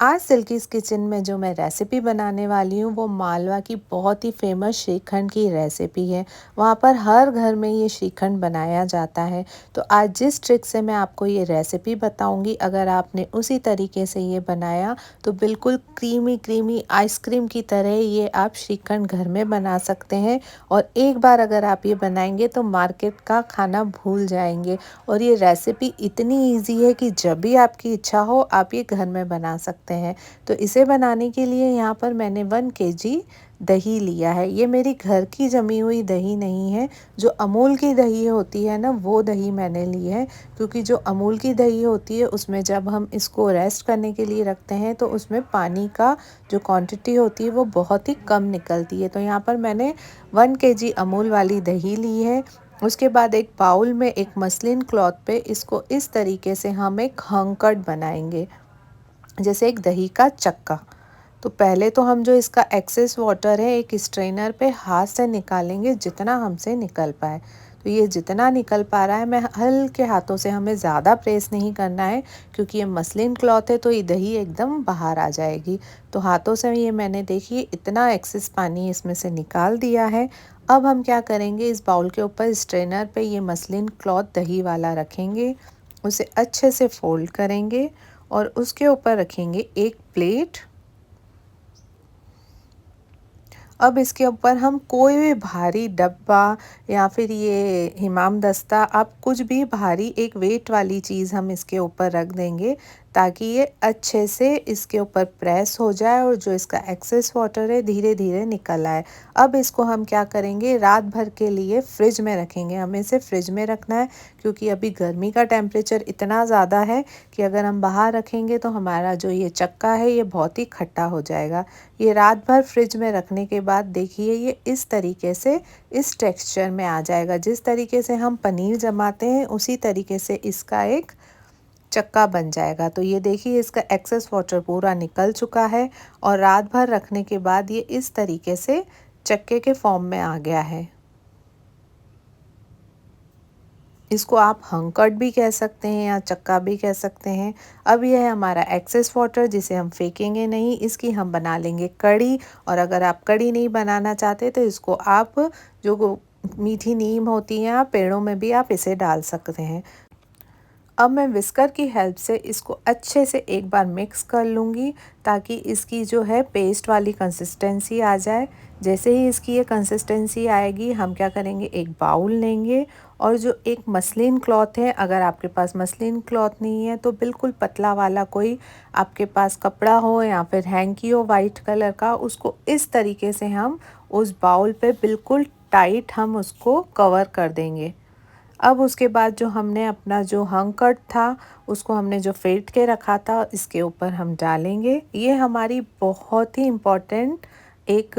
आज सिल्कीज़ किचन में जो मैं रेसिपी बनाने वाली हूँ वो मालवा की बहुत ही फेमस श्रीखंड की रेसिपी है। वहाँ पर हर घर में ये श्रीखंड बनाया जाता है। तो आज जिस ट्रिक से मैं आपको ये रेसिपी बताऊँगी, अगर आपने उसी तरीके से ये बनाया तो बिल्कुल क्रीमी क्रीमी आइसक्रीम की तरह ये आप श्रीखंड घर में बना सकते हैं। और एक बार अगर आप ये बनाएंगे तो मार्केट का खाना भूल जाएंगे। और ये रेसिपी इतनी इजी है कि जब भी आपकी इच्छा हो आप ये घर में बना सकते हैं। तो इसे बनाने के लिए यहाँ पर मैंने 1 केजी दही लिया है। ये मेरी घर की जमी हुई दही नहीं है। जो अमूल की दही होती है ना, वो दही मैंने ली है। क्योंकि जो अमूल की दही होती है उसमें जब हम इसको रेस्ट करने के लिए रखते हैं तो उसमें पानी का जो क्वांटिटी होती है वो बहुत ही कम निकलती है। तो यहाँ पर मैंने 1 केजी अमूल वाली दही ली है। उसके बाद एक बाउल में एक मसलिन क्लॉथ पे इसको इस तरीके से हम एक हंकट बनाएंगे, जैसे एक दही का चक्का। तो पहले तो हम जो इसका एक्सेस वाटर है एक स्ट्रेनर पे हाथ से निकालेंगे, जितना हमसे निकल पाए। तो ये जितना निकल पा रहा है, मैं हल्के हाथों से, हमें ज़्यादा प्रेस नहीं करना है क्योंकि ये मसलिन क्लॉथ है तो ये दही एकदम बाहर आ जाएगी। तो हाथों से ये मैंने देखिए इतना एक्सेस पानी इसमें से निकाल दिया है। अब हम क्या करेंगे, इस बाउल के ऊपर स्ट्रेनर पे ये मसलिन क्लॉथ दही वाला रखेंगे, उसे अच्छे से फोल्ड करेंगे और उसके ऊपर रखेंगे एक प्लेट। अब इसके ऊपर हम कोई भी भारी डब्बा या फिर ये इमाम दस्ता, आप कुछ भी भारी एक वेट वाली चीज़ हम इसके ऊपर रख देंगे ताकि ये अच्छे से इसके ऊपर प्रेस हो जाए और जो इसका एक्सेस वाटर है धीरे धीरे निकल आए। अब इसको हम क्या करेंगे, रात भर के लिए फ्रिज में रखेंगे। हमें इसे फ्रिज में रखना है क्योंकि अभी गर्मी का टेम्परेचर इतना ज़्यादा है कि अगर हम बाहर रखेंगे तो हमारा जो ये चक्का है ये बहुत ही खट्टा हो जाएगा। ये रात भर फ्रिज में रखने के बाद देखिए ये इस तरीके से इस टेक्सचर में आ जाएगा। जिस तरीके से हम पनीर जमाते हैं उसी तरीके से इसका एक चक्का बन जाएगा। तो ये देखिए इसका एक्सेस वाटर पूरा निकल चुका है और रात भर रखने के बाद ये इस तरीके से चक्के के फॉर्म में आ गया है। इसको आप हंकट भी कह सकते हैं या चक्का भी कह सकते हैं। अब यह है हमारा एक्सेस वाटर, जिसे हम फेंकेंगे नहीं, इसकी हम बना लेंगे कड़ी। और अगर आप कड़ी नहीं बनाना चाहते तो इसको आप जो मीठी नीम होती है पेड़ों में भी आप इसे डाल सकते हैं। अब मैं विस्कर की हेल्प से इसको अच्छे से एक बार मिक्स कर लूँगी ताकि इसकी जो है पेस्ट वाली कंसिस्टेंसी आ जाए। जैसे ही इसकी ये कंसिस्टेंसी आएगी हम क्या करेंगे, एक बाउल लेंगे और जो एक मसलिन क्लॉथ है, अगर आपके पास मसलिन क्लॉथ नहीं है तो बिल्कुल पतला वाला कोई आपके पास कपड़ा हो या फिर हैंकी हो वाइट कलर का, उसको इस तरीके से हम उस बाउल पे बिल्कुल टाइट हम उसको कवर कर देंगे। अब उसके बाद जो हमने अपना जो हंकट था उसको हमने जो फेंट के रखा था इसके ऊपर हम डालेंगे। ये हमारी बहुत ही इम्पोर्टेंट एक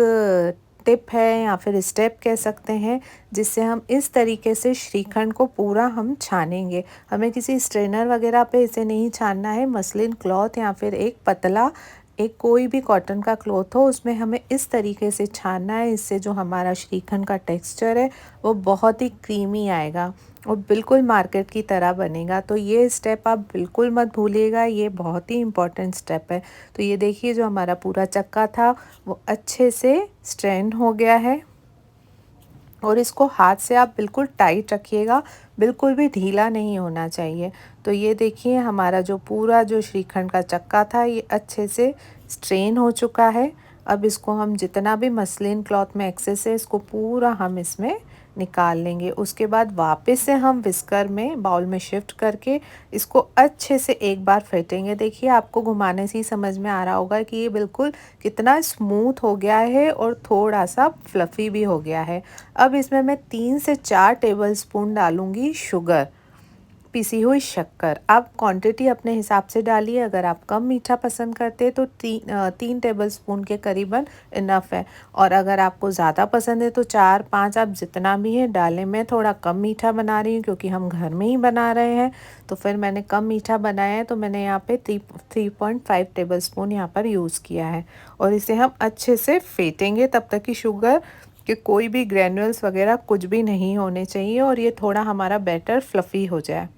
टिप है या फिर स्टेप कह सकते हैं, जिससे हम इस तरीके से श्रीखंड को पूरा हम छानेंगे। हमें किसी स्ट्रेनर वगैरह पे इसे नहीं छानना है। मसलिन क्लॉथ या फिर एक पतला एक कोई भी कॉटन का क्लॉथ हो उसमें हमें इस तरीके से छानना है। इससे जो हमारा श्रीखंड का टेक्सचर है वो बहुत ही क्रीमी आएगा और बिल्कुल मार्केट की तरह बनेगा। तो ये स्टेप आप बिल्कुल मत भूलिएगा, ये बहुत ही इम्पोर्टेंट स्टेप है। तो ये देखिए जो हमारा पूरा चक्का था वो अच्छे से स्ट्रेंड हो गया है और इसको हाथ से आप बिल्कुल टाइट रखिएगा, बिल्कुल भी ढीला नहीं होना चाहिए। तो ये देखिए हमारा जो पूरा जो श्रीखंड का चक्का था ये अच्छे से स्ट्रेन हो चुका है। अब इसको हम जितना भी मसलिन क्लॉथ में एक्सेस है इसको पूरा हम इसमें निकाल लेंगे। उसके बाद वापस से हम विस्कर में बाउल में शिफ्ट करके इसको अच्छे से एक बार फेंटेंगे। देखिए आपको घुमाने से ही समझ में आ रहा होगा कि ये बिल्कुल कितना स्मूथ हो गया है और थोड़ा सा फ्लफ़ी भी हो गया है। अब इसमें मैं 3 से 4 टेबलस्पून डालूँगी शुगर, पिसी हुई शक्कर। आप क्वांटिटी अपने हिसाब से डालिए। अगर आप कम मीठा पसंद करते हैं तो 3 टेबलस्पून के करीबन इनफ है। और अगर आपको ज़्यादा पसंद है तो 4-5 आप जितना भी है डालें। मैं थोड़ा कम मीठा बना रही हूँ क्योंकि हम घर में ही बना रहे हैं, तो फिर मैंने कम मीठा बनाया है। तो मैंने यहाँ पे 3.5 टेबलस्पून यहाँ पर यूज़ किया है और इसे हम अच्छे से फेंटेंगे तब तक कि शुगर कि कोई भी ग्रैन्युल्स वगैरह कुछ भी नहीं होने चाहिए और ये थोड़ा हमारा बैटर फ्लफ़ी हो जाए।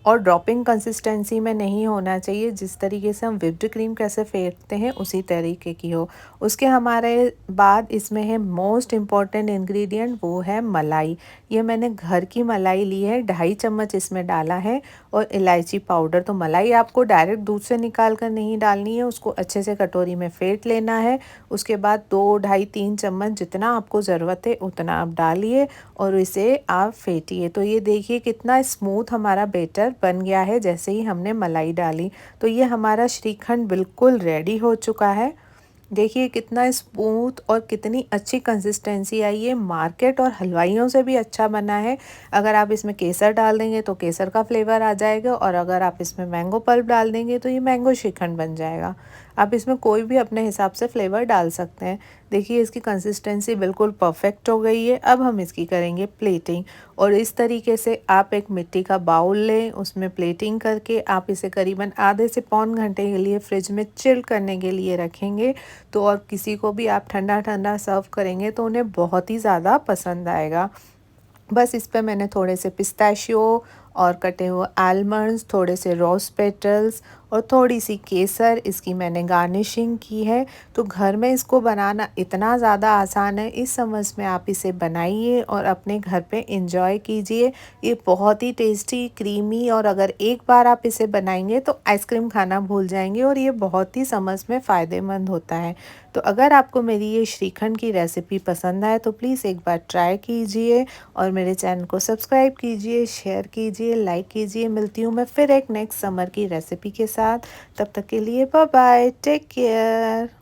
और ड्रॉपिंग कंसिस्टेंसी में नहीं होना चाहिए, जिस तरीके से हम व्हिप्ड क्रीम कैसे फेंटते हैं उसी तरीके की हो। उसके हमारे बाद इसमें है मोस्ट इम्पॉर्टेंट इंग्रेडिएंट, वो है मलाई। ये मैंने घर की मलाई ली है, 2.5 चम्मच इसमें डाला है, और इलायची पाउडर। तो मलाई आपको डायरेक्ट दूध से निकाल कर नहीं डालनी है, उसको अच्छे से कटोरी में फेंट लेना है। उसके बाद 2, 2.5, 3 चम्मच जितना आपको ज़रूरत है उतना आप डालिए और इसे आप फेंटिए। तो ये देखिए कितना स्मूथ हमारा बैटर बन गया है जैसे ही हमने मलाई डाली। तो ये हमारा श्रीखंड बिल्कुल रेडी हो चुका है। देखिए कितना स्मूथ और कितनी अच्छी कंसिस्टेंसी आई है, मार्केट और हलवाइयों से भी अच्छा बना है। अगर आप इसमें केसर डाल देंगे तो केसर का फ्लेवर आ जाएगा, और अगर आप इसमें मैंगो पल्प डाल देंगे तो ये मैंगो श्रीखंड बन जाएगा। आप इसमें कोई भी अपने हिसाब से फ्लेवर डाल सकते हैं। देखिए इसकी कंसिस्टेंसी बिल्कुल परफेक्ट हो गई है। अब हम इसकी करेंगे प्लेटिंग, और इस तरीके से आप एक मिट्टी का बाउल लें, उसमें प्लेटिंग करके आप इसे करीबन आधे से पौन घंटे के लिए फ्रिज में चिल करने के लिए रखेंगे। तो और किसी को भी आप ठंडा ठंडा सर्व करेंगे तो उन्हें बहुत ही ज़्यादा पसंद आएगा। बस इस पे मैंने थोड़े से पिस्ताशियो और कटे हुए आलमंड्स, थोड़े से रोज़ पेटल्स और थोड़ी सी केसर, इसकी मैंने गार्निशिंग की है। तो घर में इसको बनाना इतना ज़्यादा आसान है, इस समझ में आप इसे बनाइए और अपने घर पे एंजॉय कीजिए। ये बहुत ही टेस्टी, क्रीमी, और अगर एक बार आप इसे बनाएंगे तो आइसक्रीम खाना भूल जाएंगे, और ये बहुत ही समझ में फ़ायदेमंद होता है। तो अगर आपको मेरी ये श्रीखंड की रेसिपी पसंद आए तो प्लीज़ एक बार ट्राई कीजिए, और मेरे चैनल को सब्सक्राइब कीजिए, शेयर कीजिए, लाइक कीजिए। मिलती हूँ मैं फिर एक नेक्स्ट समर की रेसिपी के साथ। तब तक के लिए बाय बाय, टेक केयर।